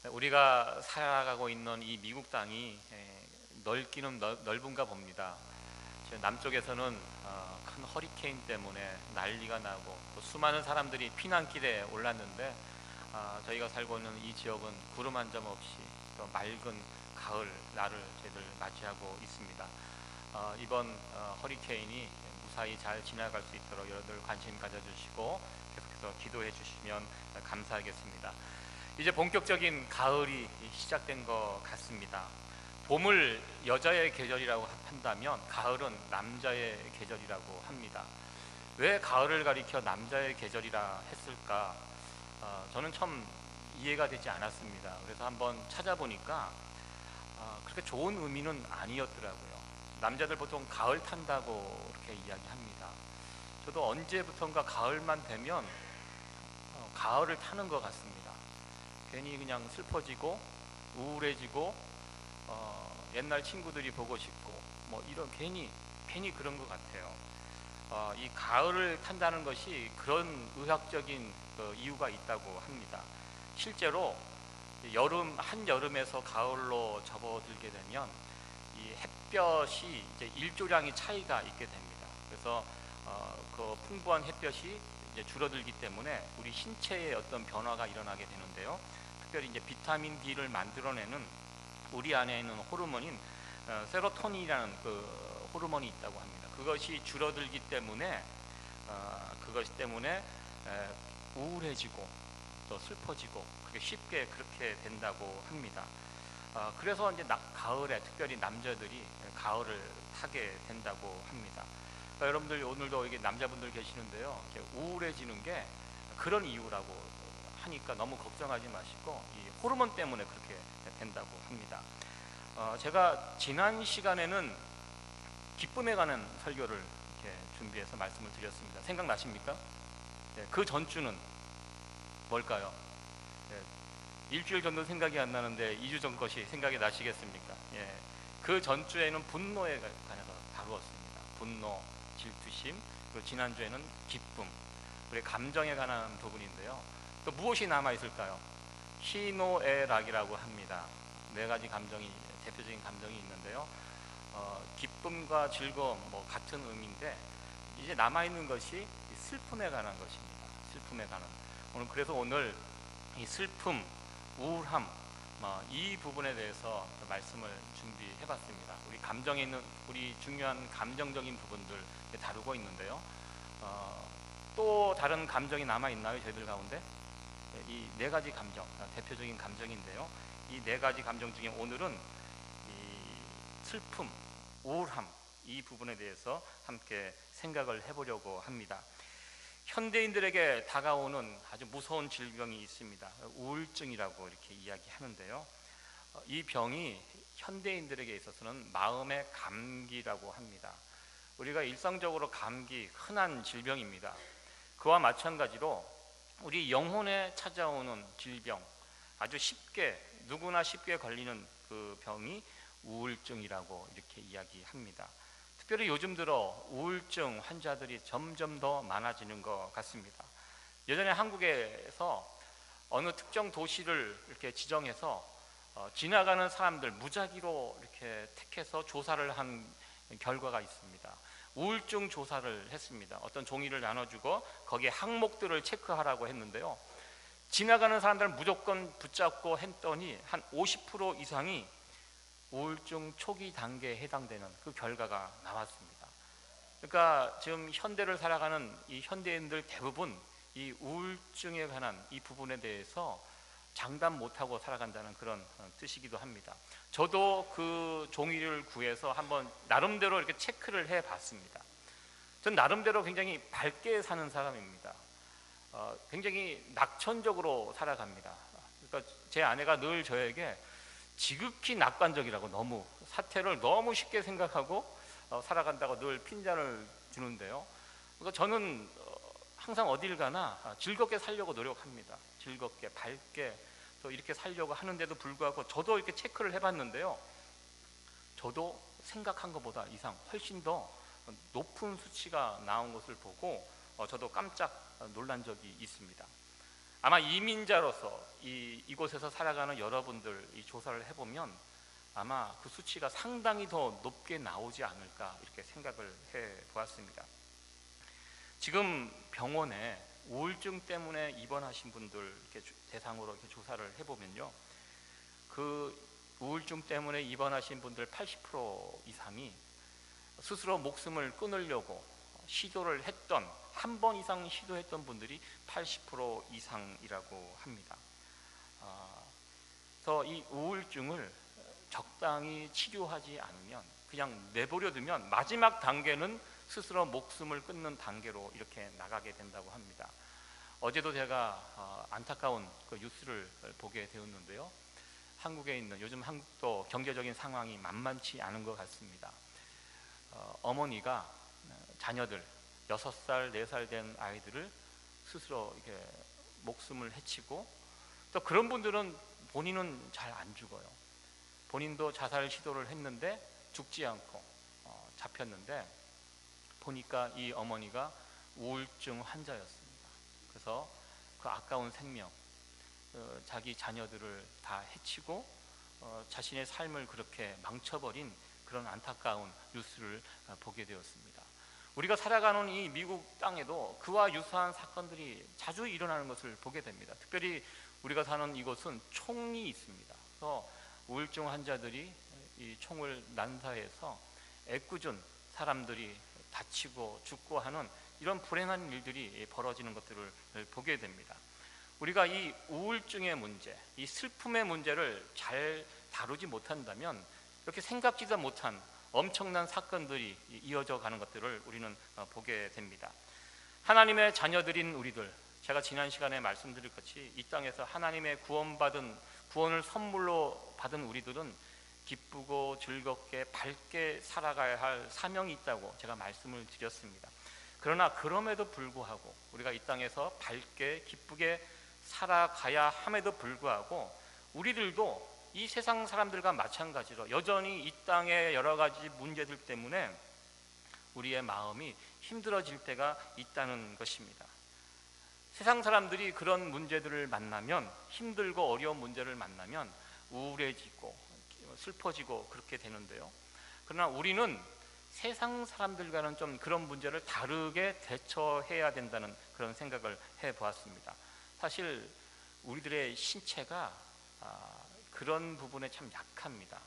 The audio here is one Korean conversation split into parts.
우리가 살아가고 있는 이 미국 땅이 넓기는 넓은가 봅니다. 남쪽에서는 큰 허리케인 때문에 난리가 나고 또 수많은 사람들이 피난길에 올랐는데, 저희가 살고 있는 이 지역은 구름 한 점 없이 또 맑은 가을 날을 저희들 맞이하고 있습니다. 이번 허리케인이 무사히 잘 지나갈 수 있도록 여러분들 관심 가져주시고 계속해서 기도해 주시면 감사하겠습니다. 이제 본격적인 가을이 시작된 것 같습니다. 봄을 여자의 계절이라고 한다면 가을은 남자의 계절이라고 합니다. 왜 가을을 가리켜 남자의 계절이라 했을까? 저는 처음 이해가 되지 않았습니다. 그래서 한번 찾아보니까 그렇게 좋은 의미는 아니었더라고요. 남자들 보통 가을 탄다고 이렇게 이야기합니다. 저도 언제부턴가 가을만 되면 가을을 타는 것 같습니다. 괜히 그냥 슬퍼지고 우울해지고 옛날 친구들이 보고 싶고 뭐 이런 괜히 그런 것 같아요. 이 가을을 탄다는 것이 그런 의학적인 이유가 있다고 합니다. 실제로 한여름에서 가을로 접어들게 되면 이 햇볕이 이제 일조량이 차이가 있게 됩니다. 그래서 그 풍부한 햇볕이 이제 줄어들기 때문에 우리 신체에 어떤 변화가 일어나게 되는데요. 특별히 이제 비타민 D를 만들어내는 우리 안에 있는 호르몬인 세로토닌이라는 그 호르몬이 있다고 합니다. 그것이 줄어들기 때문에 우울해지고 또 슬퍼지고 그게 쉽게 그렇게 된다고 합니다. 그래서 이제 가을에 특별히 남자들이 가을을 타게 된다고 합니다. 여러분들 오늘도 여기 남자분들 계시는데요, 우울해지는 게 그런 이유라고 하니까 너무 걱정하지 마시고 이 호르몬 때문에 그렇게 된다고 합니다. 제가 지난 시간에는 기쁨에 관한 설교를 이렇게 준비해서 말씀을 드렸습니다. 생각나십니까? 네, 그 전주는 뭘까요? 네, 일주일 전도 생각이 안 나는데 2주 전 것이 생각이 나시겠습니까? 예, 그 전주에는 분노에 관해서 다루었습니다. 분노, 질투심, 그리고 지난주에는 기쁨, 우리 감정에 관한 부분인데요. 또 무엇이 남아있을까요? 희노애락이라고 합니다. 네 가지 감정이, 대표적인 감정이 있는데요. 기쁨과 즐거움 뭐 같은 의미인데 이제 남아있는 것이 슬픔에 관한 것입니다. 슬픔에 관한. 오늘 이 슬픔, 우울함 이 부분에 대해서 말씀을 준비해봤습니다. 우리 감정에 있는 우리 중요한 감정적인 부분들 다루고 있는데요. 또 다른 감정이 남아있나요? 저희들 가운데? 이 네 가지 감정, 대표적인 감정인데요. 이 네 가지 감정 중에 오늘은 이 슬픔, 우울함 이 부분에 대해서 함께 생각을 해보려고 합니다. 현대인들에게 다가오는 아주 무서운 질병이 있습니다. 우울증이라고 이렇게 이야기하는데요. 이 병이 현대인들에게 있어서는 마음의 감기라고 합니다. 우리가 일상적으로 감기 흔한 질병입니다. 그와 마찬가지로 우리 영혼에 찾아오는 질병, 아주 누구나 쉽게 걸리는 그 병이 우울증이라고 이렇게 이야기합니다. 특별히 요즘 들어 우울증 환자들이 점점 더 많아지는 것 같습니다. 예전에 한국에서 어느 특정 도시를 이렇게 지정해서 지나가는 사람들 무작위로 이렇게 택해서 조사를 한 결과가 있습니다. 우울증 조사를 했습니다. 어떤 종이를 나눠주고 거기에 항목들을 체크하라고 했는데요. 지나가는 사람들을 무조건 붙잡고 했더니 한 50% 이상이 우울증 초기 단계에 해당되는 그 결과가 나왔습니다. 그러니까 지금 현대를 살아가는 이 현대인들 대부분 이 우울증에 관한 이 부분에 대해서 장담 못하고 살아간다는 그런 뜻이기도 합니다. 저도 그 종이를 구해서 한번 나름대로 이렇게 체크를 해봤습니다. 전 나름대로 굉장히 밝게 사는 사람입니다. 굉장히 낙천적으로 살아갑니다. 그러니까 제 아내가 늘 저에게 지극히 낙관적이라고 너무 사태를 너무 쉽게 생각하고 살아간다고 늘 핀잔을 주는데요. 그러니까 저는 항상 어딜 가나 즐겁게 살려고 노력합니다. 즐겁게 밝게 또 이렇게 살려고 하는데도 불구하고 저도 이렇게 체크를 해봤는데요. 저도 생각한 것보다 이상 훨씬 더 높은 수치가 나온 것을 보고 저도 깜짝 놀란 적이 있습니다. 아마 이민자로서 이곳에서 살아가는 여러분들 이 조사를 해보면 아마 그 수치가 상당히 더 높게 나오지 않을까 이렇게 생각을 해 보았습니다. 지금 병원에 우울증 때문에 입원하신 분들 이렇게 대상으로 이렇게 조사를 해보면요, 그 우울증 때문에 입원하신 분들 80% 이상이 스스로 목숨을 끊으려고 시도를 했던, 한 번 이상 시도했던 분들이 80% 이상이라고 합니다. 그래서 이 우울증을 적당히 치료하지 않으면, 그냥 내버려 두면 마지막 단계는 스스로 목숨을 끊는 단계로 이렇게 나가게 된다고 합니다. 어제도 제가 안타까운 그 뉴스를 보게 되었는데요, 한국에 있는, 요즘 한국도 경제적인 상황이 만만치 않은 것 같습니다. 어머니가 자녀들 6살, 4살 된 아이들을 스스로 이렇게 목숨을 해치고, 또 그런 분들은 본인은 잘 안 죽어요. 본인도 자살 시도를 했는데 죽지 않고 잡혔는데, 보니까 이 어머니가 우울증 환자였습니다. 그래서 그 아까운 생명, 자기 자녀들을 다 해치고 자신의 삶을 그렇게 망쳐버린 그런 안타까운 뉴스를 보게 되었습니다. 우리가 살아가는 이 미국 땅에도 그와 유사한 사건들이 자주 일어나는 것을 보게 됩니다. 특별히 우리가 사는 이곳은 총이 있습니다. 그래서 우울증 환자들이 이 총을 난사해서 애꿎은 사람들이 다치고 죽고 하는 이런 불행한 일들이 벌어지는 것들을 보게 됩니다. 우리가 이 우울증의 문제, 이 슬픔의 문제를 잘 다루지 못한다면 이렇게 생각지도 못한 엄청난 사건들이 이어져 가는 것들을 우리는 보게 됩니다. 하나님의 자녀들인 우리들, 제가 지난 시간에 말씀드릴 것이 이 땅에서 하나님의 구원을 선물로 받은 우리들은 기쁘고 즐겁게 밝게 살아가야 할 사명이 있다고 제가 말씀을 드렸습니다. 그러나 그럼에도 불구하고 우리가 이 땅에서 밝게 기쁘게 살아가야 함에도 불구하고 우리들도 이 세상 사람들과 마찬가지로 여전히 이 땅의 여러 가지 문제들 때문에 우리의 마음이 힘들어질 때가 있다는 것입니다. 세상 사람들이 그런 문제들을 만나면, 힘들고 어려운 문제를 만나면 우울해지고 슬퍼지고 그렇게 되는데요, 그러나 우리는 세상 사람들과는 좀 그런 문제를 다르게 대처해야 된다는 그런 생각을 해보았습니다. 사실 우리들의 신체가 그런 부분에 참 약합니다.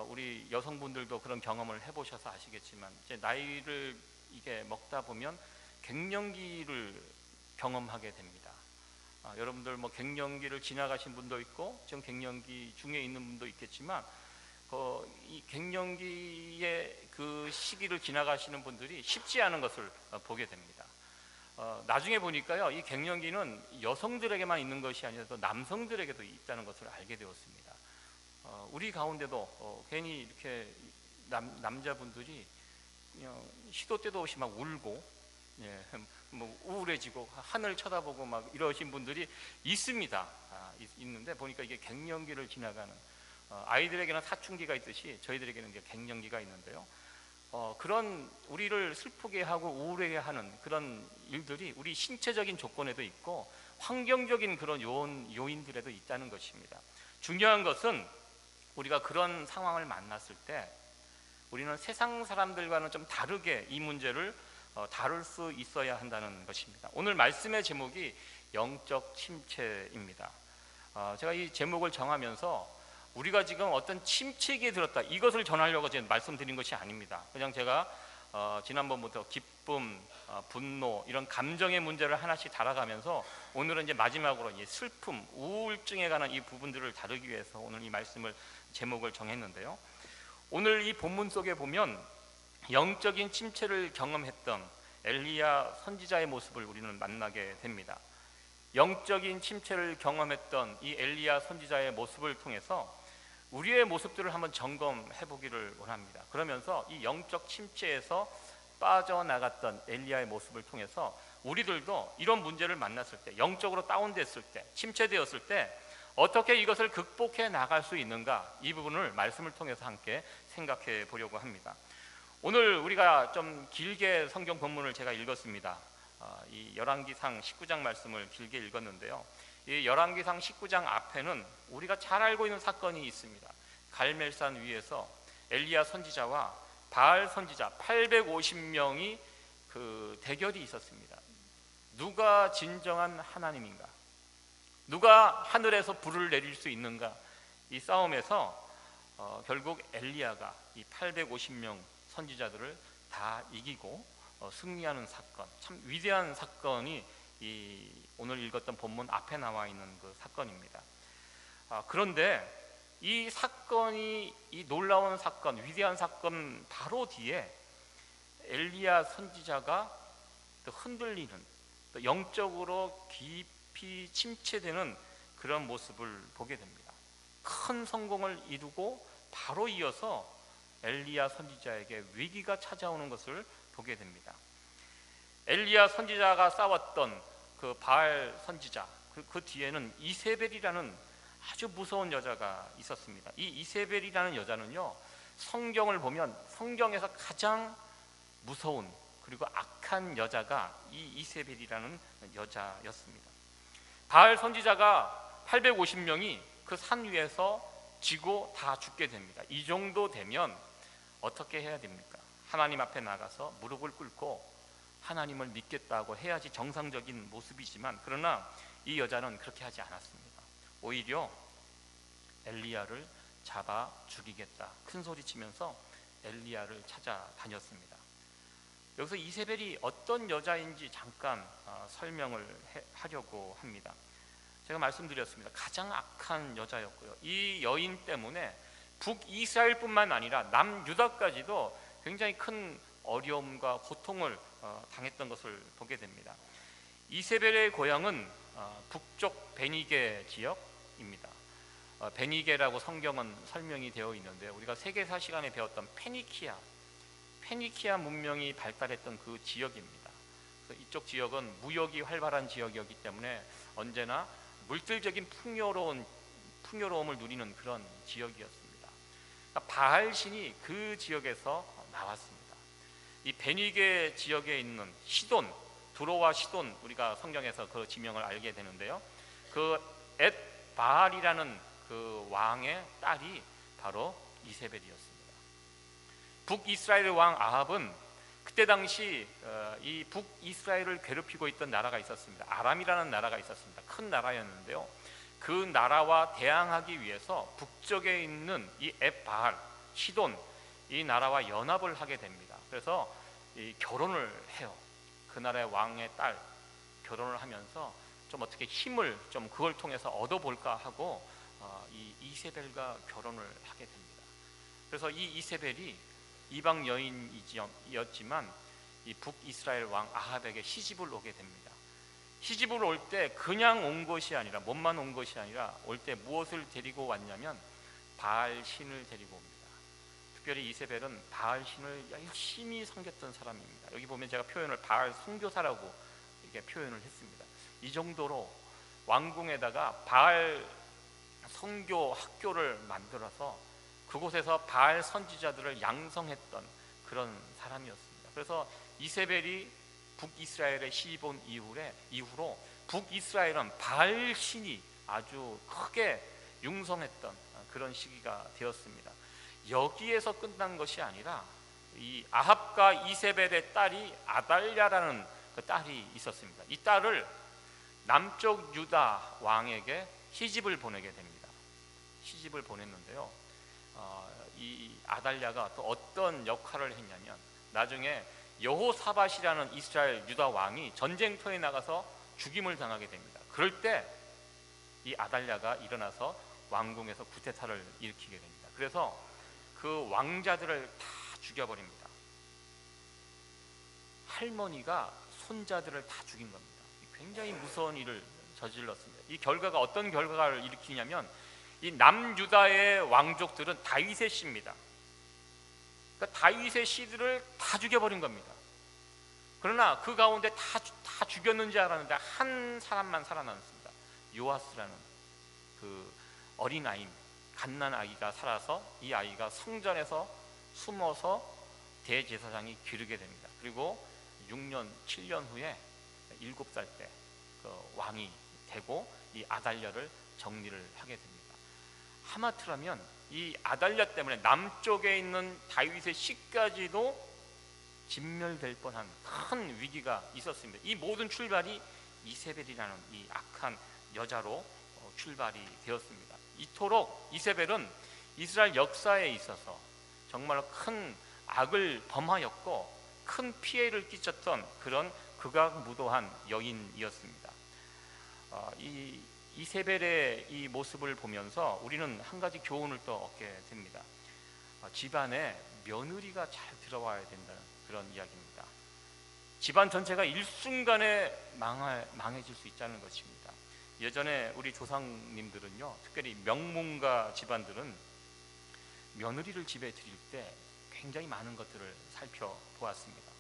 우리 여성분들도 그런 경험을 해보셔서 아시겠지만, 이제 나이를 이게 먹다 보면 갱년기를 경험하게 됩니다. 여러분들 뭐 갱년기를 지나가신 분도 있고 지금 갱년기 중에 있는 분도 있겠지만, 이 갱년기의 그 시기를 지나가시는 분들이 쉽지 않은 것을 보게 됩니다. 나중에 보니까요, 이 갱년기는 여성들에게만 있는 것이 아니라 또 남성들에게도 있다는 것을 알게 되었습니다. 우리 가운데도 괜히 이렇게 남자분들이 그냥 시도 때도 없이 막 울고, 뭐 우울해지고 하늘 쳐다보고 막 이러신 분들이 있습니다. 있는데 보니까 이게 갱년기를 지나가는, 아이들에게는 사춘기가 있듯이 저희들에게는 이제 갱년기가 있는데요, 그런 우리를 슬프게 하고 우울하게 하는 그런 일들이 우리 신체적인 조건에도 있고 환경적인 그런 요인들에도 있다는 것입니다. 중요한 것은 우리가 그런 상황을 만났을 때 우리는 세상 사람들과는 좀 다르게 이 문제를 다룰 수 있어야 한다는 것입니다. 오늘 말씀의 제목이 영적 침체입니다. 제가 이 제목을 정하면서 우리가 지금 어떤 침체기에 들었다, 이것을 전하려고 지금 말씀드린 것이 아닙니다. 그냥 제가 지난번부터 기쁨, 분노, 이런 감정의 문제를 하나씩 다뤄가면서 오늘은 이제 마지막으로 이 슬픔, 우울증에 관한 이 부분들을 다루기 위해서 오늘 이 말씀을 제목을 정했는데요, 오늘 이 본문 속에 보면 영적인 침체를 경험했던 엘리야 선지자의 모습을 우리는 만나게 됩니다. 영적인 침체를 경험했던 이 엘리야 선지자의 모습을 통해서 우리의 모습들을 한번 점검해 보기를 원합니다. 그러면서 이 영적 침체에서 빠져나갔던 엘리야의 모습을 통해서 우리들도 이런 문제를 만났을 때, 영적으로 다운됐을 때, 침체되었을 때 어떻게 이것을 극복해 나갈 수 있는가, 이 부분을 말씀을 통해서 함께 생각해 보려고 합니다. 오늘 우리가 좀 길게 성경 본문을 제가 읽었습니다. 이 열왕기상 19장 말씀을 길게 읽었는데요. 이 열왕기상 19장 앞에는 우리가 잘 알고 있는 사건이 있습니다. 갈멜산 위에서 엘리야 선지자와 바알 선지자 850명이 그 대결이 있었습니다. 누가 진정한 하나님인가? 누가 하늘에서 불을 내릴 수 있는가? 이 싸움에서 결국 엘리야가 이 850명 선지자들을 다 이기고 승리하는 사건, 참 위대한 사건이 이 오늘 읽었던 본문 앞에 나와 있는 그 사건입니다. 그런데 이 사건이, 이 놀라운 사건, 위대한 사건 바로 뒤에 엘리야 선지자가 또 흔들리는, 또 영적으로 깊이 침체되는 그런 모습을 보게 됩니다. 큰 성공을 이루고 바로 이어서 엘리야 선지자에게 위기가 찾아오는 것을 보게 됩니다. 엘리야 선지자가 싸웠던 그 바알 선지자, 그 뒤에는 이세벨이라는 아주 무서운 여자가 있었습니다. 이 이세벨이라는 여자는요, 성경을 보면 성경에서 가장 무서운 그리고 악한 여자가 이 이세벨이라는 여자였습니다. 바알 선지자가 850명이 그 산 위에서 지고 다 죽게 됩니다. 이 정도 되면 어떻게 해야 됩니까? 하나님 앞에 나가서 무릎을 꿇고 하나님을 믿겠다고 해야지 정상적인 모습이지만, 그러나 이 여자는 그렇게 하지 않았습니다. 오히려 엘리야를 잡아 죽이겠다 큰 소리치면서 엘리야를 찾아다녔습니다. 여기서 이세벨이 어떤 여자인지 잠깐 설명을 하려고 합니다. 제가 말씀드렸습니다. 가장 악한 여자였고요. 이 여인 때문에 북이스라엘뿐만 아니라 남유다까지도 굉장히 큰 어려움과 고통을 당했던 것을 보게 됩니다. 이세벨의 고향은 북쪽 베니게 지역입니다. 베니게라고 성경은 설명이 되어 있는데, 우리가 세계사 시간에 배웠던 페니키아 문명이 발달했던 그 지역입니다. 그래서 이쪽 지역은 무역이 활발한 지역이었기 때문에 언제나 물질적인 풍요로움을 누리는 그런 지역이었습니다. 그러니까 바알신이 그 지역에서 나왔습니다. 이 베니게 지역에 있는 시돈, 두로와 시돈, 우리가 성경에서 그 지명을 알게 되는데요. 그 엣바알이라는 그 왕의 딸이 바로 이세벨이었습니다. 북이스라엘 왕 아합은 그때 당시 이 북이스라엘을 괴롭히고 있던 나라가 있었습니다. 아람이라는 나라가 있었습니다. 큰 나라였는데요. 그 나라와 대항하기 위해서 북쪽에 있는 이 엣바알, 시돈, 이 나라와 연합을 하게 됩니다. 그래서 이 결혼을 해요. 그 나라의 왕의 딸 결혼을 하면서 좀 어떻게 힘을 좀 그걸 통해서 얻어볼까 하고 이 이세벨과 결혼을 하게 됩니다. 그래서 이 이세벨이 이방 여인이었지만 이 북이스라엘 왕 아합에게 시집을 오게 됩니다. 시집을 올 때 그냥 온 것이 아니라, 몸만 온 것이 아니라 올 때 무엇을 데리고 왔냐면 바알 신을 데리고 옵니다. 특별히 이세벨은 바알 신을 열심히 섬겼던 사람입니다. 여기 보면 제가 표현을 바알 선교사라고 이렇게 표현을 했습니다. 이 정도로 왕궁에다가 바알 선교 학교를 만들어서 그곳에서 바알 선지자들을 양성했던 그런 사람이었습니다. 그래서 이세벨이 북이스라엘에 시집 온 이후로 북이스라엘은 바알 신이 아주 크게 융성했던 그런 시기가 되었습니다. 여기에서 끝난 것이 아니라 이 아합과 이세벨의 딸이 아달랴라는 그 딸이 있었습니다. 이 딸을 남쪽 유다 왕에게 시집을 보내게 됩니다. 시집을 보냈는데요, 이 아달랴가 또 어떤 역할을 했냐면, 나중에 여호사밧이라는 이스라엘 유다 왕이 전쟁터에 나가서 죽임을 당하게 됩니다. 그럴 때 이 아달랴가 일어나서 왕궁에서 쿠데타를 일으키게 됩니다. 그래서 그 왕자들을 다 죽여버립니다. 할머니가 손자들을 다 죽인 겁니다. 굉장히 무서운 일을 저질렀습니다. 이 결과가 어떤 결과를 일으키냐면, 이 남유다의 왕족들은 다윗의 씨입니다. 그러니까 다윗의 씨들을 다 죽여버린 겁니다. 그러나 그 가운데 다 죽였는지 알았는데 한 사람만 살아남습니다. 요아스라는 그 어린아이, 갓난아기가 살아서 이 아이가 성전에서 숨어서 대제사장이 기르게 됩니다. 그리고 6년, 7년 후에 7살 때 그 왕이 되고 이 아달랴를 정리를 하게 됩니다. 하마터라면 이 아달랴 때문에 남쪽에 있는 다윗의 씨까지도 진멸될 뻔한 큰 위기가 있었습니다. 이 모든 출발이 이세벨이라는 이 악한 여자로 출발이 되었습니다. 이토록 이세벨은 이스라엘 역사에 있어서 정말로 큰 악을 범하였고 큰 피해를 끼쳤던 그런 극악무도한 여인이었습니다. 이 이세벨의 이 모습을 보면서 우리는 한 가지 교훈을 또 얻게 됩니다. 집안에 며느리가 잘 들어와야 된다는 그런 이야기입니다. 집안 전체가 일순간에 망해질 수 있다는 것입니다. 예전에 우리 조상님들은요, 특별히 명문가 집안들은 며느리를 집에 들일 때 굉장히 많은 것들을 살펴보았습니다.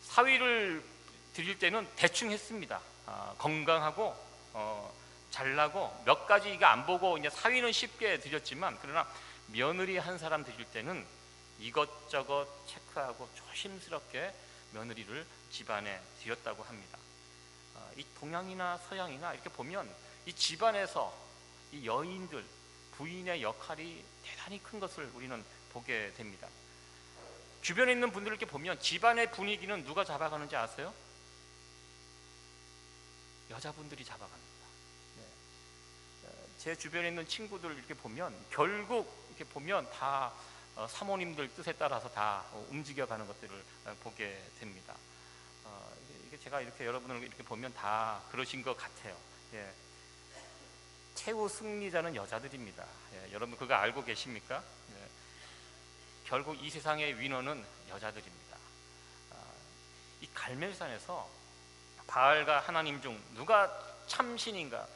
사위를 드릴 때는 대충 했습니다. 건강하고 잘나고 몇 가지 이거 안 보고 이제 사위는 쉽게 드렸지만, 그러나 며느리 한 사람 드릴 때는 이것저것 체크하고 조심스럽게 며느리를 집안에 드렸다고 합니다. 이 동양이나 서양이나 이렇게 보면 이 집안에서 이 여인들, 부인의 역할이 대단히 큰 것을 우리는 보게 됩니다. 주변에 있는 분들을 이렇게 보면 집안의 분위기는 누가 잡아가는지 아세요? 여자분들이 잡아갑니다. 제 주변에 있는 친구들 이렇게 보면 결국 이렇게 보면 다 사모님들 뜻에 따라서 다 움직여가는 것들을 보게 됩니다. 이게 제가 이렇게 여러분을 이렇게 보면 다 그러신 것 같아요. 최후 승리자는 여자들입니다. 여러분 그거 알고 계십니까? 결국 이 세상의 위너는 여자들입니다. 이 갈멜산에서 바알과 하나님 중 누가 참신인가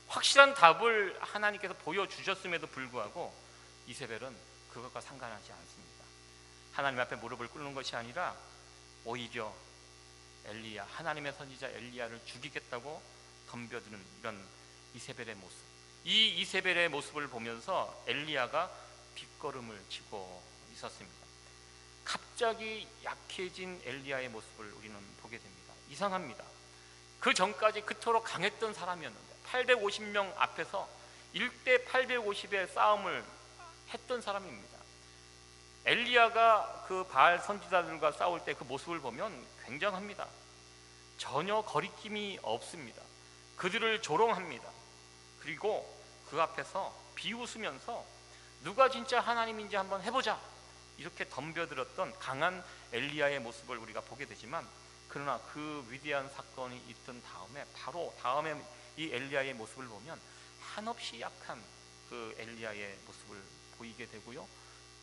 확실한 답을 하나님께서 보여주셨음에도 불구하고 이세벨은 그것과 상관하지 않습니다. 하나님 앞에 무릎을 꿇는 것이 아니라 오히려 엘리야, 하나님의 선지자 엘리야를 죽이겠다고 덤벼드는 이런 이세벨의 모습, 이 이세벨의 모습을 보면서 엘리야가 뒷걸음을 치고 있었습니다. 갑자기 약해진 엘리야의 모습을 우리는 보게 됩니다. 이상합니다. 그 전까지 그토록 강했던 사람이었는데 850명 앞에서 1대 850의 싸움을 했던 사람입니다. 엘리야가 그 바알 선지자들과 싸울 때 그 모습을 보면 굉장합니다. 전혀 거리낌이 없습니다. 그들을 조롱합니다. 그리고 그 앞에서 비웃으면서 누가 진짜 하나님인지 한번 해보자 이렇게 덤벼들었던 강한 엘리야의 모습을 우리가 보게 되지만, 그러나 그 위대한 사건이 있던 다음에 바로 다음에 이 엘리야의 모습을 보면 한없이 약한 그 엘리야의 모습을 보이게 되고요,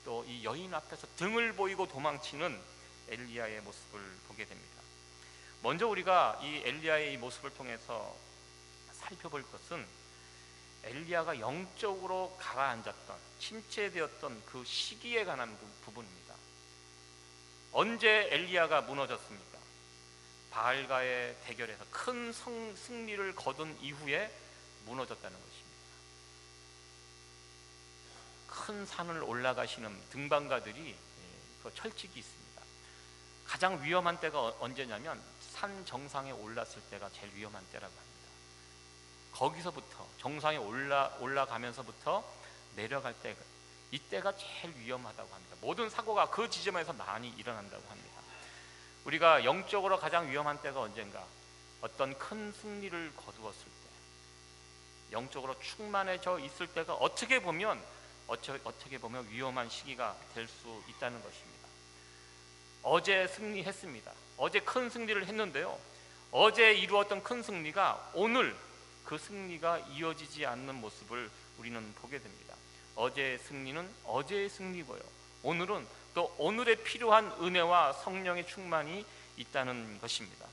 또 이 여인 앞에서 등을 보이고 도망치는 엘리야의 모습을 보게 됩니다. 먼저 우리가 이 엘리야의 이 모습을 통해서 살펴볼 것은 엘리야가 영적으로 가라앉았던, 침체되었던 그 시기에 관한 부분입니다. 언제 엘리야가 무너졌습니까? 바알과의 대결에서 큰 승리를 거둔 이후에 무너졌다는 것입니다. 큰 산을 올라가시는 등반가들이 그 철칙이 있습니다. 가장 위험한 때가 언제냐면 산 정상에 올랐을 때가 제일 위험한 때라고 합니다. 거기서부터 정상에 올라가면서부터 내려갈 때, 이때가 제일 위험하다고 합니다. 모든 사고가 그 지점에서 많이 일어난다고 합니다. 우리가 영적으로 가장 위험한 때가 언젠가? 어떤 큰 승리를 거두었을 때, 영적으로 충만해져 있을 때가 어떻게 보면 위험한 시기가 될 수 있다는 것입니다. 어제 승리했습니다. 어제 큰 승리를 했는데요, 어제 이루었던 큰 승리가 오늘 그 승리가 이어지지 않는 모습을 우리는 보게 됩니다. 어제의 승리는 어제의 승리고요, 오늘은 또 오늘에 필요한 은혜와 성령의 충만이 있다는 것입니다.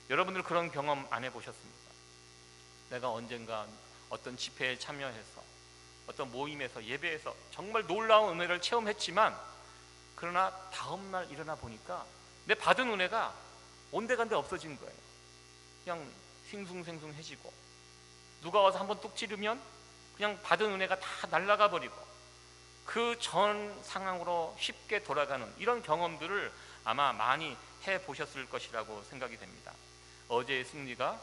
여러분들 그런 경험 안 해보셨습니까? 내가 언젠가 어떤 집회에 참여해서 어떤 모임에서 예배에서 정말 놀라운 은혜를 체험했지만, 그러나 다음날 일어나 보니까 내 받은 은혜가 온데간데 없어진 거예요. 그냥 싱숭생숭해지고, 누가 와서 한번 뚝 찌르면 그냥 받은 은혜가 다 날아가 버리고, 그 전 상황으로 쉽게 돌아가는 이런 경험들을 아마 많이 해보셨을 것이라고 생각이 됩니다. 어제의 승리가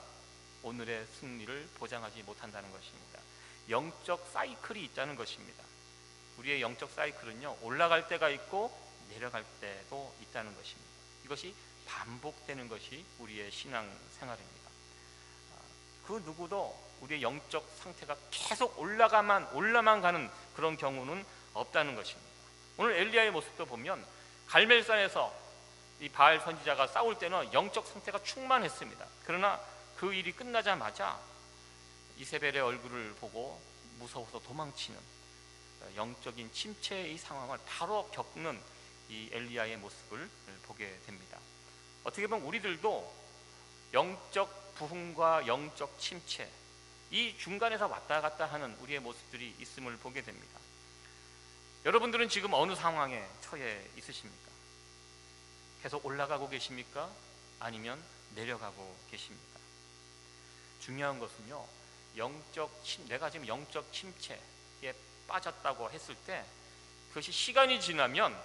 오늘의 승리를 보장하지 못한다는 것입니다. 영적 사이클이 있다는 것입니다. 우리의 영적 사이클은요, 올라갈 때가 있고 내려갈 때도 있다는 것입니다. 이것이 반복되는 것이 우리의 신앙 생활입니다. 그 누구도 우리의 영적 상태가 계속 올라만 가는 그런 경우는 없다는 것입니다. 오늘 엘리야의 모습도 보면 갈멜산에서 이 바알 선지자가 싸울 때는 영적 상태가 충만했습니다. 그러나 그 일이 끝나자마자 이세벨의 얼굴을 보고 무서워서 도망치는 영적인 침체의 상황을 바로 겪는 이 엘리야의 모습을 보게 됩니다. 어떻게 보면 우리들도 영적 부흥과 영적 침체, 이 중간에서 왔다 갔다 하는 우리의 모습들이 있음을 보게 됩니다. 여러분들은 지금 어느 상황에 처해 있으십니까? 계속 올라가고 계십니까? 아니면 내려가고 계십니까? 중요한 것은요, 내가 지금 영적 침체에 빠졌다고 했을 때 그것이 시간이 지나면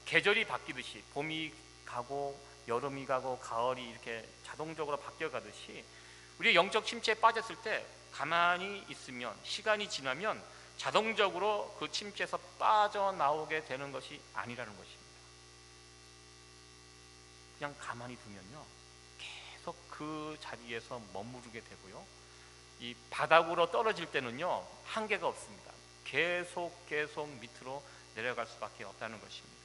계절이 바뀌듯이 봄이 가고 여름이 가고 가을이 이렇게 자동적으로 바뀌어가듯이 우리의 영적 침체에 빠졌을 때 가만히 있으면 시간이 지나면 자동적으로 그 침체에서 빠져나오게 되는 것이 아니라는 것입니다. 그냥 가만히 두면요, 계속 그 자리에서 머무르게 되고요, 이 바닥으로 떨어질 때는요, 한계가 없습니다. 계속 밑으로 내려갈 수밖에 없다는 것입니다.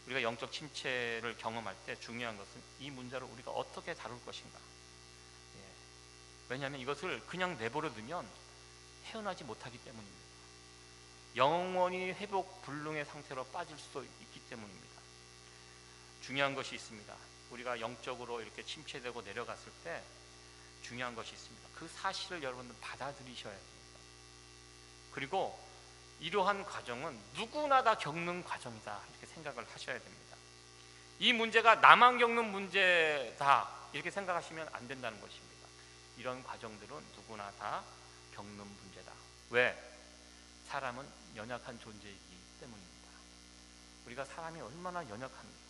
우리가 영적 침체를 경험할 때 중요한 것은 이 문제를 우리가 어떻게 다룰 것인가. 왜냐하면 이것을 그냥 내버려두면 헤어나지 못하기 때문입니다. 영원히 회복 불능의 상태로 빠질 수도 있기 때문입니다. 중요한 것이 있습니다. 우리가 영적으로 이렇게 침체되고 내려갔을 때 중요한 것이 있습니다. 그 사실을 여러분들 받아들이셔야 됩니다. 그리고 이러한 과정은 누구나 다 겪는 과정이다, 이렇게 생각을 하셔야 됩니다. 이 문제가 나만 겪는 문제다, 이렇게 생각하시면 안 된다는 것입니다. 이런 과정들은 누구나 다 겪는 문제다. 왜? 사람은 연약한 존재이기 때문입니다. 우리가 사람이 얼마나 연약합니까?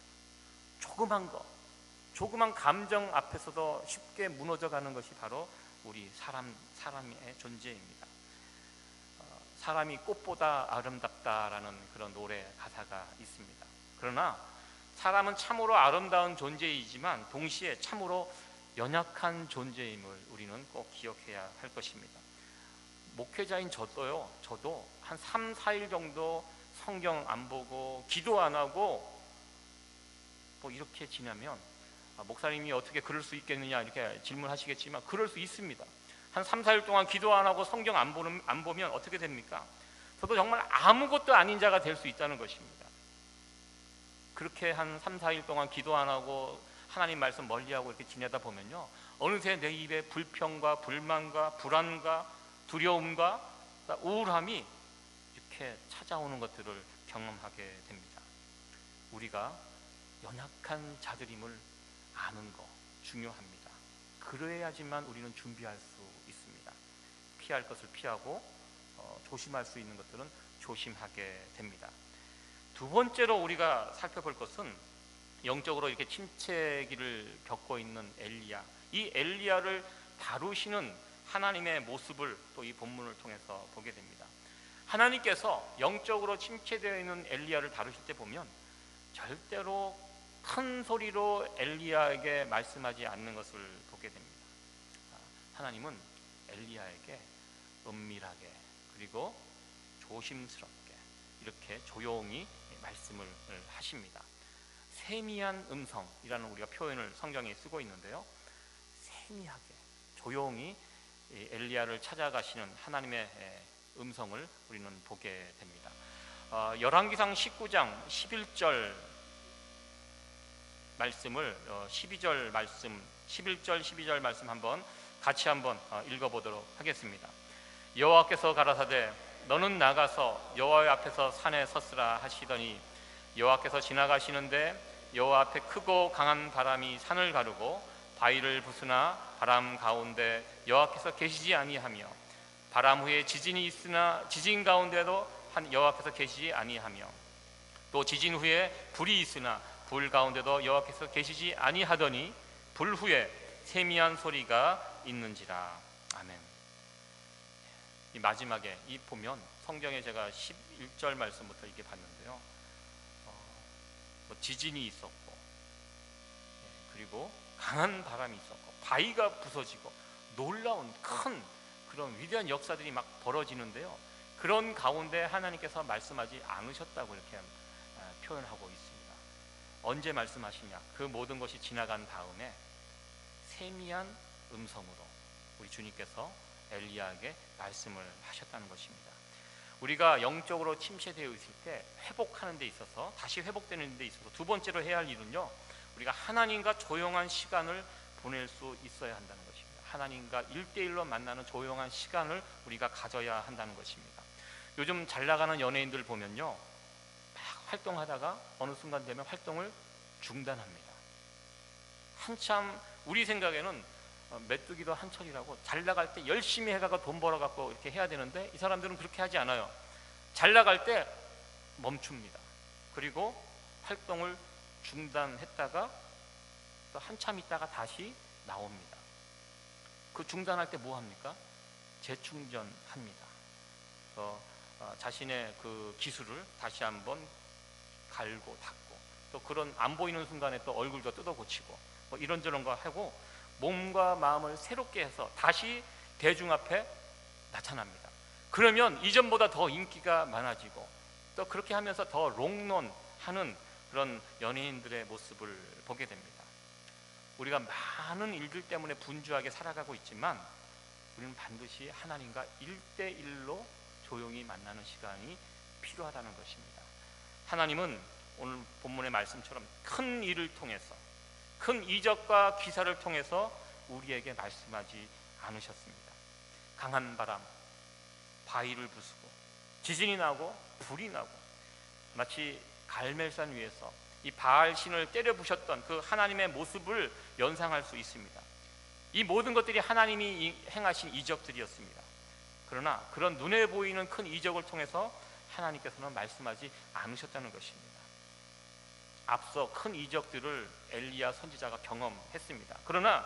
조그만 감정 앞에서도 쉽게 무너져가는 것이 바로 우리 사람의 존재입니다. 사람이 꽃보다 아름답다라는 그런 노래 가사가 있습니다. 그러나 사람은 참으로 아름다운 존재이지만 동시에 참으로 연약한 존재임을 우리는 꼭 기억해야 할 것입니다. 목회자인 저도 한 3, 4일 정도 성경 안 보고 기도 안 하고 뭐 이렇게 지나면 목사님이 어떻게 그럴 수 있겠느냐 이렇게 질문하시겠지만 그럴 수 있습니다. 한 3, 4일 동안 기도 안 하고 성경 안 보면 어떻게 됩니까? 저도 정말 아무것도 아닌 자가 될 수 있다는 것입니다. 그렇게 한 3, 4일 동안 기도 안 하고 하나님 말씀 멀리하고 이렇게 지내다 보면요, 어느새 내 입에 불평과 불만과 불안과 두려움과 우울함이 이렇게 찾아오는 것들을 경험하게 됩니다. 우리가 연약한 자들임을 아는 거 중요합니다. 그래야지만 우리는 준비할 수 있습니다. 피할 것을 피하고 조심할 수 있는 것들은 조심하게 됩니다. 두 번째로 우리가 살펴볼 것은 영적으로 이렇게 침체기를 겪고 있는 엘리야, 이 엘리야를 다루시는 하나님의 모습을 또 이 본문을 통해서 보게 됩니다. 하나님께서 영적으로 침체되어 있는 엘리야를 다루실 때 보면 절대로 큰 소리로 엘리야에게 말씀하지 않는 것을 보게 됩니다. 하나님은 엘리야에게 은밀하게 그리고 조심스럽게 이렇게 조용히 말씀을 하십니다. 세미한 음성이라는 우리가 표현을 성경에 쓰고 있는데요, 세미하게 조용히 엘리야를 찾아가시는 하나님의 음성을 우리는 보게 됩니다. 열왕기상 19장 11절 말씀을 11절 말씀 12절 말씀 같이 한번 읽어보도록 하겠습니다. 여호와께서 가라사대 너는 나가서 여호와 앞에서 산에 섰으라 하시더니 여호와께서 지나가시는데 여호와 앞에 크고 강한 바람이 산을 가르고 바위를 부수나 바람 가운데 여호와께서 계시지 아니하며 바람 후에 지진이 있으나 지진 가운데도 여호와께서 계시지 아니하며 또 지진 후에 불이 있으나 불 가운데도 여호와께서 계시지 아니하더니 불 후에 세미한 소리가 있는지라. 아멘. 이 마지막에 이 보면 성경에 제가 11절 말씀부터 이렇게 봤는데요. 뭐 지진이 있었고, 그리고 강한 바람이 있었고, 바위가 부서지고, 놀라운 큰 그런 위대한 역사들이 막 벌어지는데요. 그런 가운데 하나님께서 말씀하지 않으셨다고 이렇게 표현하고 있습니다. 언제 말씀하시냐? 그 모든 것이 지나간 다음에 세미한 음성으로 우리 주님께서 엘리야에게 말씀을 하셨다는 것입니다. 우리가 영적으로 침체되어 있을 때 회복하는 데 있어서, 다시 회복되는 데 있어서 두 번째로 해야 할 일은요, 우리가 하나님과 조용한 시간을 보낼 수 있어야 한다는 것입니다. 하나님과 1대1로 만나는 조용한 시간을 우리가 가져야 한다는 것입니다. 요즘 잘 나가는 연예인들 보면요, 막 활동하다가 어느 순간 되면 활동을 중단합니다. 한참 우리 생각에는 메뚜기도 한철이라고 잘 나갈 때 열심히 해가고 돈 벌어갖고 이렇게 해야 되는데, 이 사람들은 그렇게 하지 않아요. 잘 나갈 때 멈춥니다. 그리고 활동을 중단했다가 또 한참 있다가 다시 나옵니다. 그 중단할 때 뭐 합니까? 재충전합니다. 그래서 자신의 그 기술을 다시 한번 갈고 닦고, 또 그런 안 보이는 순간에 또 얼굴도 뜯어 고치고, 뭐 이런저런 거 하고 몸과 마음을 새롭게 해서 다시 대중 앞에 나타납니다. 그러면 이전보다 더 인기가 많아지고, 또 그렇게 하면서 더 롱런하는 그런 연예인들의 모습을 보게 됩니다. 우리가 많은 일들 때문에 분주하게 살아가고 있지만, 우리는 반드시 하나님과 1대1로 조용히 만나는 시간이 필요하다는 것입니다. 하나님은 오늘 본문의 말씀처럼 큰 일을 통해서, 큰 이적과 기사를 통해서 우리에게 말씀하지 않으셨습니다. 강한 바람, 바위를 부수고, 지진이 나고 불이 나고, 마치 갈멜산 위에서 이 바알 신을 때려 부셨던 그 하나님의 모습을 연상할 수 있습니다. 이 모든 것들이 하나님이 행하신 이적들이었습니다. 그러나 그런 눈에 보이는 큰 이적을 통해서 하나님께서는 말씀하지 않으셨다는 것입니다. 앞서 큰 이적들을 엘리야 선지자가 경험했습니다. 그러나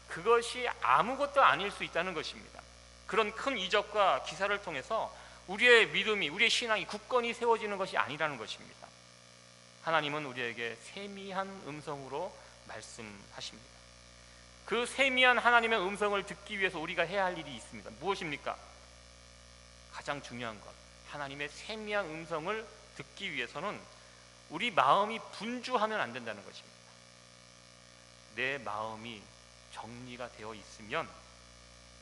그것이 아무것도 아닐 수 있다는 것입니다. 그런 큰 이적과 기사를 통해서 우리의 믿음이, 우리의 신앙이 굳건히 세워지는 것이 아니라는 것입니다. 하나님은 우리에게 세미한 음성으로 말씀하십니다. 그 세미한 하나님의 음성을 듣기 위해서 우리가 해야 할 일이 있습니다. 무엇입니까? 가장 중요한 것, 하나님의 세미한 음성을 듣기 위해서는 우리 마음이 분주하면 안 된다는 것입니다. 내 마음이 정리가 되어 있으면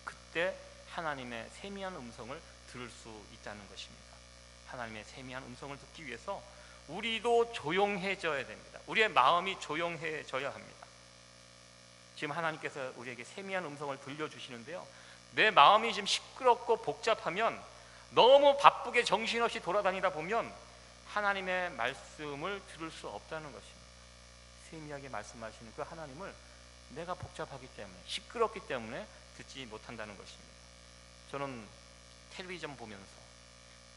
그때 하나님의 세미한 음성을 들을 수 있다는 것입니다. 하나님의 세미한 음성을 듣기 위해서 우리도 조용해져야 됩니다. 우리의 마음이 조용해져야 합니다. 지금 하나님께서 우리에게 세미한 음성을 들려주시는데요, 내 마음이 지금 시끄럽고 복잡하면, 너무 바쁘게 정신없이 돌아다니다 보면 하나님의 말씀을 들을 수 없다는 것입니다. 세미하게 말씀하시는 그 하나님을 내가 복잡하기 때문에, 시끄럽기 때문에 듣지 못한다는 것입니다. 저는 텔레비전 보면서,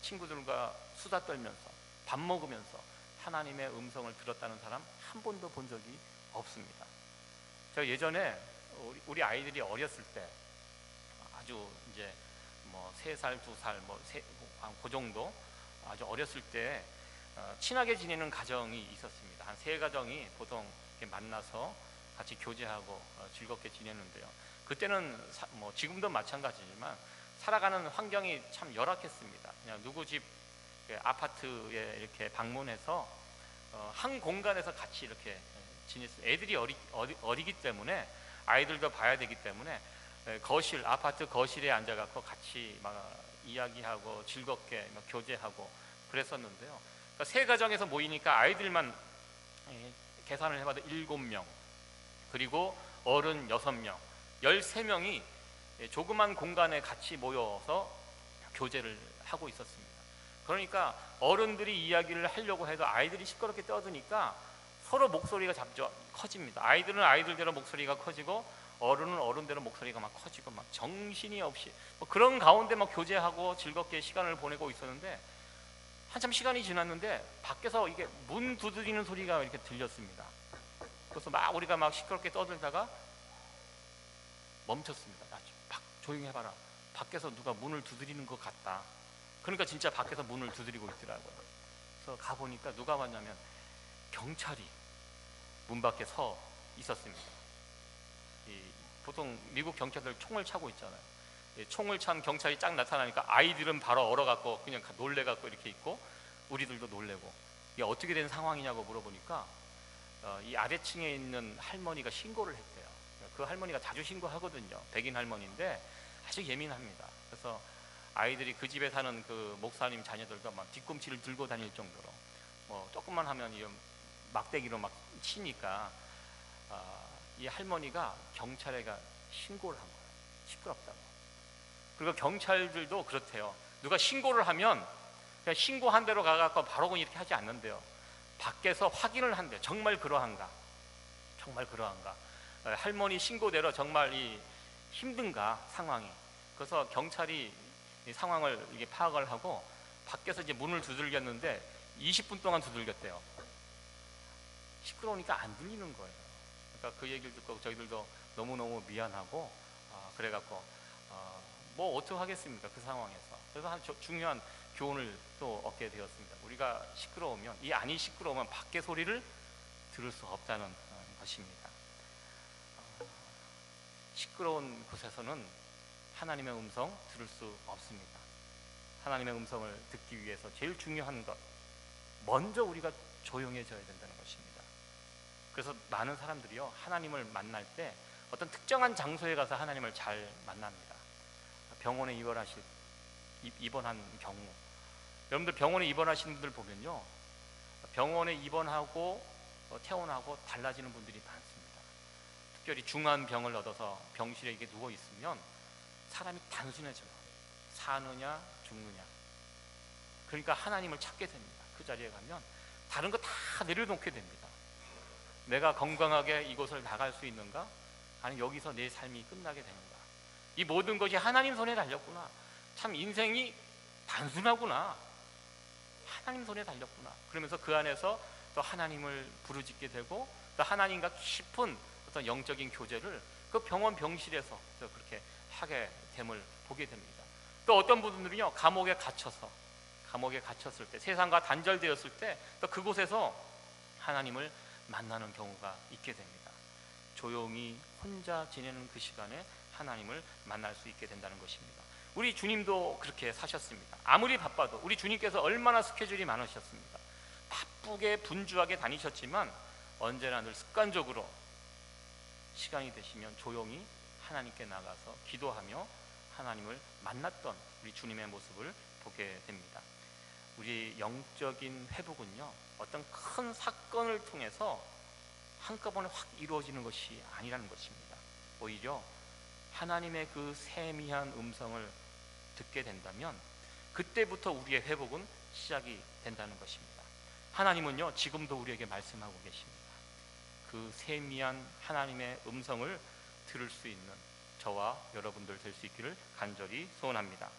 친구들과 수다 떨면서, 밥 먹으면서 하나님의 음성을 들었다는 사람 한 번도 본 적이 없습니다. 제가 예전에 우리 아이들이 어렸을 때, 아주 이제 뭐 3살, 2살, 그 정도 아주 어렸을 때 친하게 지내는 가정이 있었습니다. 한 3가정이 보통 이렇게 만나서 같이 교제하고 즐겁게 지내는데요. 그때는 뭐 지금도 마찬가지지만 살아가는 환경이 참 열악했습니다. 그냥 누구 집 아파트에 이렇게 방문해서 한 공간에서 같이 이렇게 지냈어요. 애들이 어리기 때문에, 아이들도 봐야 되기 때문에 거실, 아파트 거실에 앉아갖고 같이 막 이야기하고 즐겁게 막 교제하고 그랬었는데요. 그러니까 3가정에서 모이니까 아이들만 계산을 해봐도 7명, 그리고 어른 6명, 13명이 조그만 공간에 같이 모여서 교제를 하고 있었습니다. 그러니까 어른들이 이야기를 하려고 해도 아이들이 시끄럽게 떠드니까 서로 목소리가 점점 커집니다. 아이들은 아이들대로 목소리가 커지고, 어른은 어른대로 목소리가 막 커지고, 막 정신이 없이 뭐 그런 가운데 막 교제하고 즐겁게 시간을 보내고 있었는데, 한참 시간이 지났는데 밖에서 이게 문 두드리는 소리가 이렇게 들렸습니다. 그래서 막 우리가 막 시끄럽게 떠들다가 멈췄습니다. 조용히 해봐라. 밖에서 누가 문을 두드리는 것 같다. 그러니까 진짜 밖에서 문을 두드리고 있더라고요. 그래서 가보니까 누가 왔냐면 경찰이 문 밖에 서 있었습니다. 보통 미국 경찰들 총을 차고 있잖아요. 총을 찬 경찰이 쫙 나타나니까 아이들은 바로 얼어갖고 그냥 놀래갖고 이렇게 있고, 우리들도 놀래고, 이게 어떻게 된 상황이냐고 물어보니까 이 아래층에 있는 할머니가 신고를 했대요. 그 할머니가 자주 신고하거든요. 백인 할머니인데 아주 예민합니다. 그래서 아이들이 그 집에 사는 그 목사님 자녀들도 막 뒤꿈치를 들고 다닐 정도로, 뭐 조금만 하면 이 막대기로 막 치니까 이 할머니가 경찰에가 신고를 한 거예요. 시끄럽다고. 그리고 경찰들도 그렇대요. 누가 신고를 하면 그냥 신고한 대로 가갖고 바로 그냥 이렇게 하지 않는데요. 밖에서 확인을 한대요. 정말 그러한가? 정말 그러한가? 할머니 신고대로 정말 이 힘든가 상황이. 그래서 경찰이 이 상황을 이게 파악을 하고 밖에서 이제 문을 두들겼는데 20분 동안 두들겼대요. 시끄러우니까 안 들리는 거예요. 그러니까 그 얘기를 듣고 저희들도 너무너무 미안하고 그래갖고 뭐 어떻게 하겠습니까? 그 상황에서. 그래서 한 중요한 교훈을 또 얻게 되었습니다. 우리가 시끄러우면, 이 안이 시끄러우면 밖의 소리를 들을 수 없다는 것입니다. 시끄러운 곳에서는 하나님의 음성 들을 수 없습니다. 하나님의 음성을 듣기 위해서 제일 중요한 것, 먼저 우리가 조용해져야 된다는 것입니다. 그래서 많은 사람들이요, 하나님을 만날 때 어떤 특정한 장소에 가서 하나님을 잘 만납니다. 병원에 입원한 경우, 여러분들 병원에 입원하시는 분들 보면요, 병원에 입원하고 퇴원하고 달라지는 분들이 많습니다. 특별히 중한 병을 얻어서 병실에 이게 누워 있으면 사람이 단순해져요. 사느냐 죽느냐. 그러니까 하나님을 찾게 됩니다. 그 자리에 가면 다른 거 다 내려놓게 됩니다. 내가 건강하게 이곳을 나갈 수 있는가? 아니면 여기서 내 삶이 끝나게 되는가? 이 모든 것이 하나님 손에 달렸구나. 참 인생이 단순하구나. 하나님 손에 달렸구나. 그러면서 그 안에서 또 하나님을 부르짖게 되고, 또 하나님과 깊은 어떤 영적인 교제를 그 병원 병실에서 또 그렇게 하게 됨을 보게 됩니다. 또 어떤 분들은요, 감옥에 갇혔을 때, 세상과 단절되었을 때 또 그곳에서 하나님을 만나는 경우가 있게 됩니다. 조용히 혼자 지내는 그 시간에 하나님을 만날 수 있게 된다는 것입니다. 우리 주님도 그렇게 사셨습니다. 아무리 바빠도 우리 주님께서 얼마나 스케줄이 많으셨습니까? 바쁘게 분주하게 다니셨지만 언제나 늘 습관적으로 시간이 되시면 조용히 하나님께 나가서 기도하며 하나님을 만났던 우리 주님의 모습을 보게 됩니다. 우리 영적인 회복은요, 어떤 큰 사건을 통해서 한꺼번에 확 이루어지는 것이 아니라는 것입니다. 오히려 하나님의 그 세미한 음성을 듣게 된다면 그때부터 우리의 회복은 시작이 된다는 것입니다. 하나님은요, 지금도 우리에게 말씀하고 계십니다. 그 세미한 하나님의 음성을 들을 수 있는 저와 여러분들 될 수 있기를 간절히 소원합니다.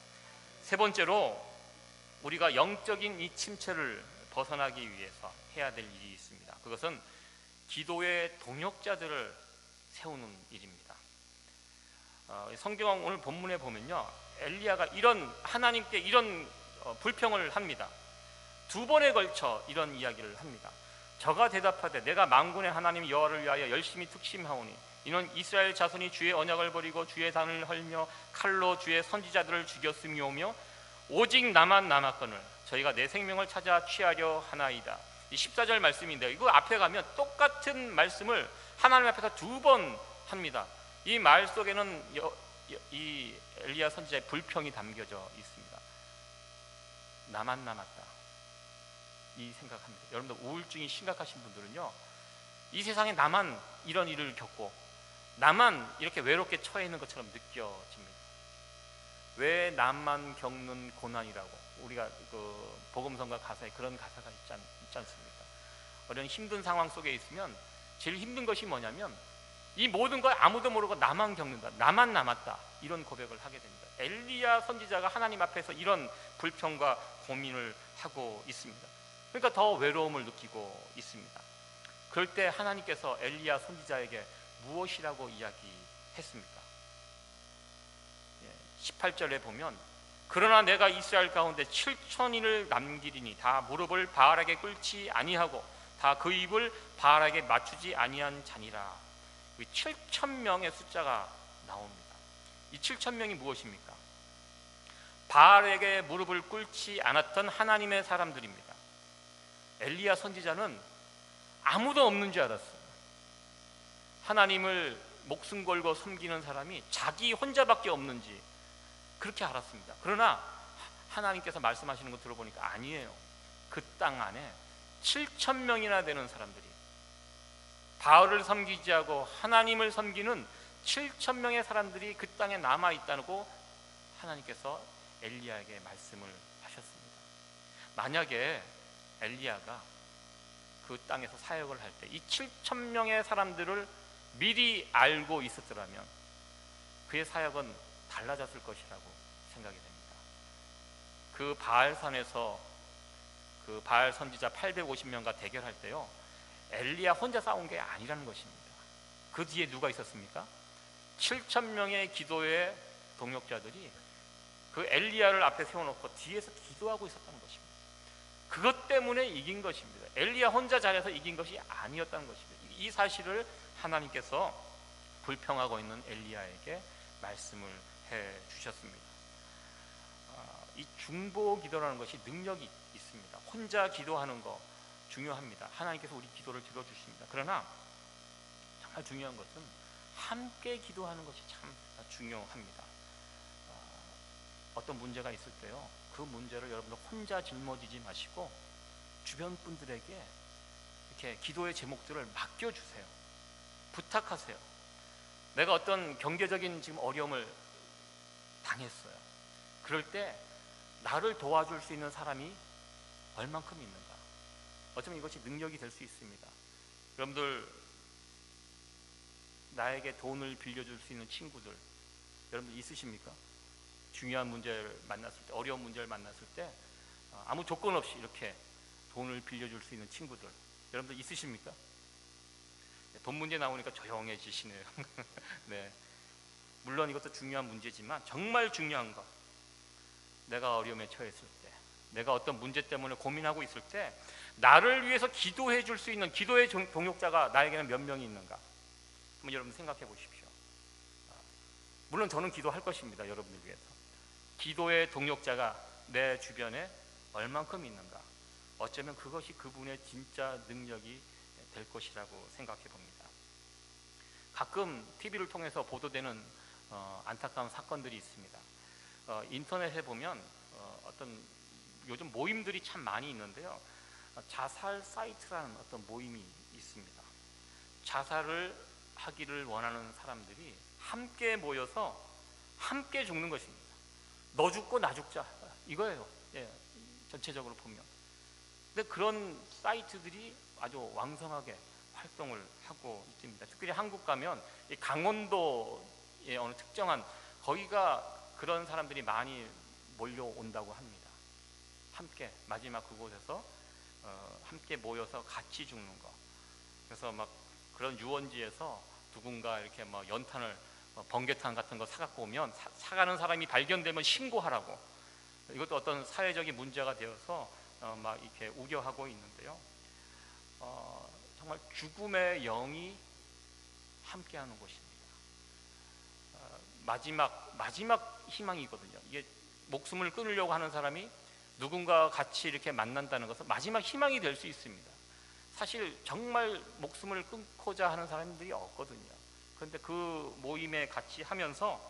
세 번째로, 우리가 영적인 이 침체를 벗어나기 위해서 해야 될 일이 있습니다. 그것은 기도의 동역자들을 세우는 일입니다. 성경 오늘 본문에 보면요, 엘리야가 하나님께 이런 불평을 합니다. 두 번에 걸쳐 이런 이야기를 합니다. 저가 대답하되 내가 만군의 하나님 여호와를 위하여 열심히 특심하오니 이는 이스라엘 자손이 주의 언약을 버리고 주의 단을 헐며 칼로 주의 선지자들을 죽였음이오며 오직 나만 남았거늘 저희가 내 생명을 찾아 취하려 하나이다. 이 14절 말씀인데, 이거 앞에 가면 똑같은 말씀을 하나님 앞에서 두 번 합니다. 이 말 속에는 이 엘리야 선지자의 불평이 담겨져 있습니다. 나만 남았다, 이 생각합니다. 여러분들 우울증이 심각하신 분들은요, 이 세상에 나만 이런 일을 겪고 나만 이렇게 외롭게 처해 있는 것처럼 느껴집니다. 왜 나만 겪는 고난이라고 우리가 그 복음성가 가사에 그런 가사가 있지 않습니까? 어떤 힘든 상황 속에 있으면 제일 힘든 것이 뭐냐면 이 모든 걸 아무도 모르고 나만 겪는다, 나만 남았다, 이런 고백을 하게 됩니다. 엘리야 선지자가 하나님 앞에서 이런 불평과 고민을 하고 있습니다. 그러니까 더 외로움을 느끼고 있습니다. 그럴 때 하나님께서 엘리야 선지자에게 무엇이라고 이야기했습니까? 18절에 보면 그러나 내가 이스라엘 가운데 7천인을 남기리니 다 무릎을 바알에게 꿇지 아니하고 다 그 입을 바알에게 맞추지 아니한 자니라. 7,000명의 숫자가 나옵니다. 이 7,000명이 무엇입니까? 바알에게 무릎을 꿇지 않았던 하나님의 사람들입니다. 엘리야 선지자는 아무도 없는 줄 알았어요. 하나님을 목숨 걸고 섬기는 사람이 자기 혼자밖에 없는지 그렇게 알았습니다. 그러나 하나님께서 말씀하시는 거 들어보니까 아니에요. 그 땅 안에 7,000명이나 되는 사람들이 바알을 섬기지 않고 하나님을 섬기는 7,000명의 사람들이 그 땅에 남아 있다고 하나님께서 엘리야에게 말씀을 하셨습니다. 만약에 엘리야가 그 땅에서 사역을 할 때 이 7,000명의 사람들을 미리 알고 있었더라면 그의 사역은 달라졌을 것이라고 생각이 됩니다. 그 바알산에서 그 바알 선지자 850명과 대결할 때요, 엘리야 혼자 싸운 게 아니라는 것입니다. 그 뒤에 누가 있었습니까? 7,000명의 기도의 동역자들이 그 엘리야를 앞에 세워놓고 뒤에서 기도하고 있었다는 것입니다. 그것 때문에 이긴 것입니다. 엘리야 혼자 잘해서 이긴 것이 아니었다는 것입니다. 이 사실을 하나님께서 불평하고 있는 엘리야에게 말씀을 해 주셨습니다. 이 중보 기도라는 것이 능력이 있습니다. 혼자 기도하는 거 중요합니다. 하나님께서 우리 기도를 들어주십니다. 그러나 정말 중요한 것은 함께 기도하는 것이 참 중요합니다. 어떤 문제가 있을 때요, 그 문제를 여러분들 혼자 짊어지지 마시고 주변 분들에게 이렇게 기도의 제목들을 맡겨주세요. 부탁하세요. 내가 어떤 경제적인 지금 어려움을 당했어요. 그럴 때 나를 도와줄 수 있는 사람이 얼만큼 있는가? 어쩌면 이것이 능력이 될 수 있습니다. 여러분들, 나에게 돈을 빌려줄 수 있는 친구들 여러분들 있으십니까? 중요한 문제를 만났을 때, 어려운 문제를 만났을 때 아무 조건 없이 이렇게 돈을 빌려줄 수 있는 친구들 여러분들 있으십니까? 돈 문제 나오니까 조용해지시네요. 네, 물론 이것도 중요한 문제지만 정말 중요한 것, 내가 어려움에 처했을 때, 내가 어떤 문제 때문에 고민하고 있을 때 나를 위해서 기도해 줄 수 있는 기도의 동역자가 나에게는 몇 명이 있는가? 한번 여러분 생각해 보십시오. 물론 저는 기도할 것입니다. 여러분들 위해서. 기도의 동역자가 내 주변에 얼만큼 있는가? 어쩌면 그것이 그분의 진짜 능력이 될 것이라고 생각해 봅니다. 가끔 TV를 통해서 보도되는 안타까운 사건들이 있습니다. 인터넷에 보면 어떤 요즘 모임들이 참 많이 있는데요, 자살 사이트라는 어떤 모임이 있습니다. 자살을 하기를 원하는 사람들이 함께 모여서 함께 죽는 것입니다. 너 죽고 나 죽자, 이거예요. 예, 전체적으로 보면. 근데 그런 사이트들이 아주 왕성하게 활동을 하고 있습니다. 특별히 한국 가면 이 강원도의 어느 특정한 거기가 그런 사람들이 많이 몰려온다고 합니다. 함께 마지막 그곳에서 함께 모여서 같이 죽는 거. 그래서 막 그런 유원지에서 누군가 이렇게 뭐 연탄을 번개탄 같은 거 사갖고 오면 사가는 사람이 발견되면 신고하라고. 이것도 어떤 사회적인 문제가 되어서 막 이렇게 우려하고 있는데요. 정말 죽음의 영이 함께하는 곳입니다. 마지막 희망이거든요. 이게 목숨을 끊으려고 하는 사람이 누군가와 같이 이렇게 만난다는 것은 마지막 희망이 될 수 있습니다. 사실 정말 목숨을 끊고자 하는 사람들이 없거든요. 그런데 그 모임에 같이 하면서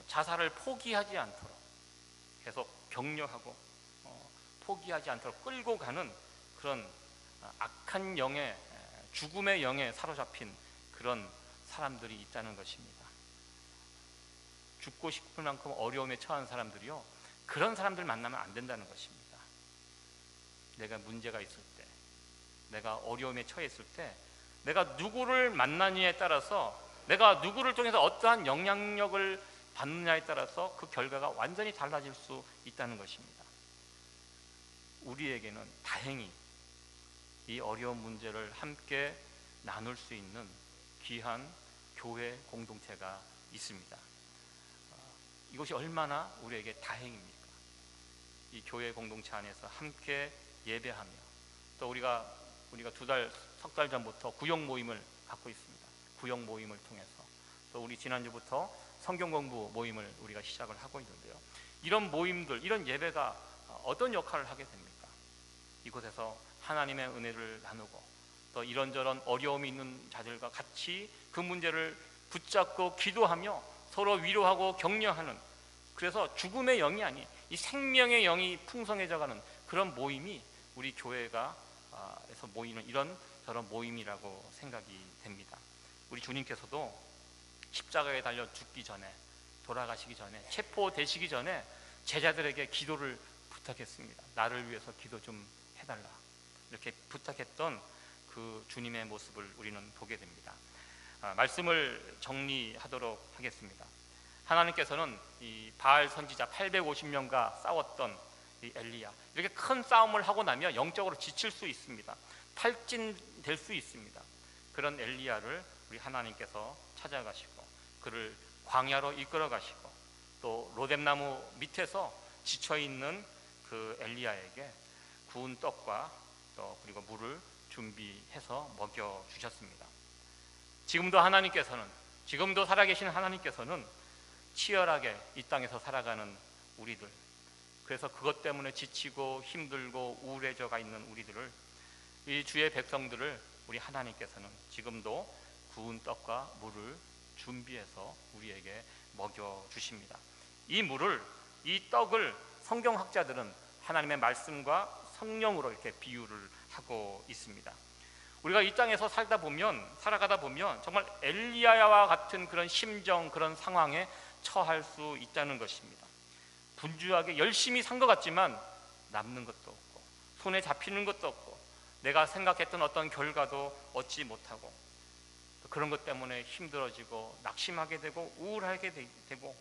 자살을 포기하지 않도록 계속 격려하고 포기하지 않도록 끌고 가는 그런 악한 영의, 죽음의 영에 사로잡힌 그런 사람들이 있다는 것입니다. 죽고 싶을 만큼 어려움에 처한 사람들이요, 그런 사람들 만나면 안 된다는 것입니다. 내가 문제가 있을 때, 내가 어려움에 처했을 때, 내가 누구를 만나느냐에 따라서, 내가 누구를 통해서 어떠한 영향력을 받느냐에 따라서 그 결과가 완전히 달라질 수 있다는 것입니다. 우리에게는 다행히 이 어려운 문제를 함께 나눌 수 있는 귀한 교회 공동체가 있습니다. 이것이 얼마나 우리에게 다행입니까? 이 교회 공동체 안에서 함께 예배하며, 또 우리가 석 달 전부터 구역 모임을 갖고 있습니다. 구역 모임을 통해서 또 우리 지난주부터 성경 공부 모임을 우리가 시작을 하고 있는데요, 이런 모임들, 이런 예배가 어떤 역할을 하게 됩니까? 이곳에서 하나님의 은혜를 나누고, 또 이런저런 어려움이 있는 자들과 같이 그 문제를 붙잡고 기도하며 서로 위로하고 격려하는, 그래서 죽음의 영이 아닌 이 생명의 영이 풍성해져가는 그런 모임이 우리 교회가 에서 모이는 이런 저런 모임이라고 생각이 됩니다. 우리 주님께서도 십자가에 달려 죽기 전에, 돌아가시기 전에, 체포되시기 전에 제자들에게 기도를 부탁했습니다. 나를 위해서 기도 좀 해달라, 이렇게 부탁했던 그 주님의 모습을 우리는 보게 됩니다. 말씀을 정리하도록 하겠습니다. 하나님께서는 이 바알 선지자 850명과 싸웠던 이 엘리야, 이렇게 큰 싸움을 하고 나면 영적으로 지칠 수 있습니다. 탈진될 수 있습니다. 그런 엘리야를 우리 하나님께서 찾아가시고 그를 광야로 이끌어 가시고, 또 로뎀나무 밑에서 지쳐있는 그 엘리야에게 구운 떡과 또 그리고 물을 준비해서 먹여 주셨습니다. 지금도 살아계신 하나님께서는 치열하게 이 땅에서 살아가는 우리들, 그래서 그것 때문에 지치고 힘들고 우울해져가 있는 우리들을, 이 주의 백성들을 우리 하나님께서는 지금도 구운 떡과 물을 준비해서 우리에게 먹여 주십니다. 이 물을, 이 떡을 성경학자들은 하나님의 말씀과 성령으로 이렇게 비유를 하고 있습니다. 우리가 이 땅에서 살아가다 보면 정말 엘리야와 같은 그런 심정, 그런 상황에 처할 수 있다는 것입니다. 분주하게 열심히 산 것 같지만 남는 것도 없고, 손에 잡히는 것도 없고, 내가 생각했던 어떤 결과도 얻지 못하고, 그런 것 때문에 힘들어지고 낙심하게 되고 우울하게 되고,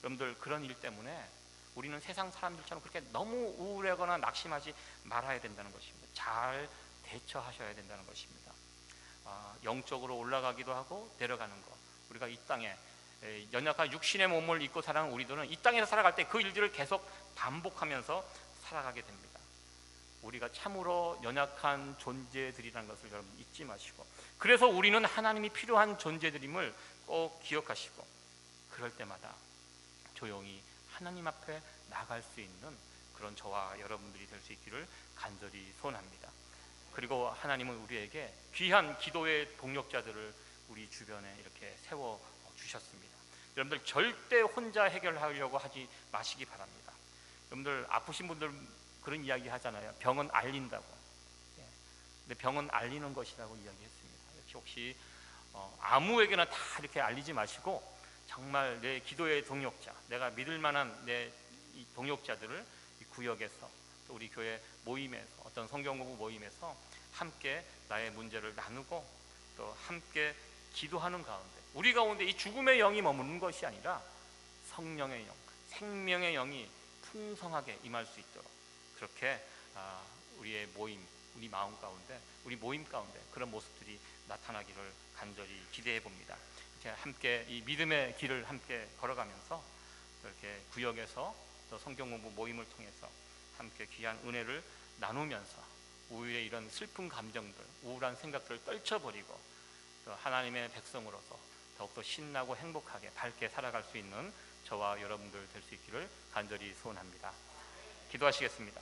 여러분들 그런 일 때문에 우리는 세상 사람들처럼 그렇게 너무 우울하거나 낙심하지 말아야 된다는 것입니다. 잘 대처하셔야 된다는 것입니다. 영적으로 올라가기도 하고 내려가는 것, 우리가 이 땅에 연약한 육신의 몸을 입고 살아가는 우리들은 이 땅에서 살아갈 때 그 일들을 계속 반복하면서 살아가게 됩니다. 우리가 참으로 연약한 존재들이라는 것을 여러분 잊지 마시고, 그래서 우리는 하나님이 필요한 존재들임을 꼭 기억하시고, 그럴 때마다 조용히 하나님 앞에 나갈 수 있는 그런 저와 여러분들이 될 수 있기를 간절히 소원합니다. 그리고 하나님은 우리에게 귀한 기도의 동력자들을 우리 주변에 이렇게 세워 주셨습니다. 여러분들 절대 혼자 해결하려고 하지 마시기 바랍니다. 여러분들 아프신 분들 그런 이야기 하잖아요. 병은 알린다고. 근데 병은 알리는 것이라고 이야기했습니다. 혹시 아무에게나 다 이렇게 알리지 마시고, 정말 내 기도의 동력자, 내가 믿을 만한 내 이 동력자들을 이 구역에서, 또 우리 교회 모임에서, 어떤 성경공부 모임에서 함께 나의 문제를 나누고 또 함께 기도하는 가운데, 우리 가운데 이 죽음의 영이 머무는 것이 아니라 성령의 영, 생명의 영이 풍성하게 임할 수 있도록, 그렇게 우리의 모임, 우리 마음 가운데, 우리 모임 가운데 그런 모습들이 나타나기를 간절히 기대해 봅니다. 이렇게 함께 이 믿음의 길을 함께 걸어가면서 이렇게 구역에서 또 성경 공부 모임을 통해서 함께 귀한 은혜를 나누면서 우리의 이런 슬픈 감정들, 우울한 생각들을 떨쳐버리고 또 하나님의 백성으로서 더욱더 신나고 행복하게 밝게 살아갈 수 있는 저와 여러분들 될 수 있기를 간절히 소원합니다. 기도하시겠습니다.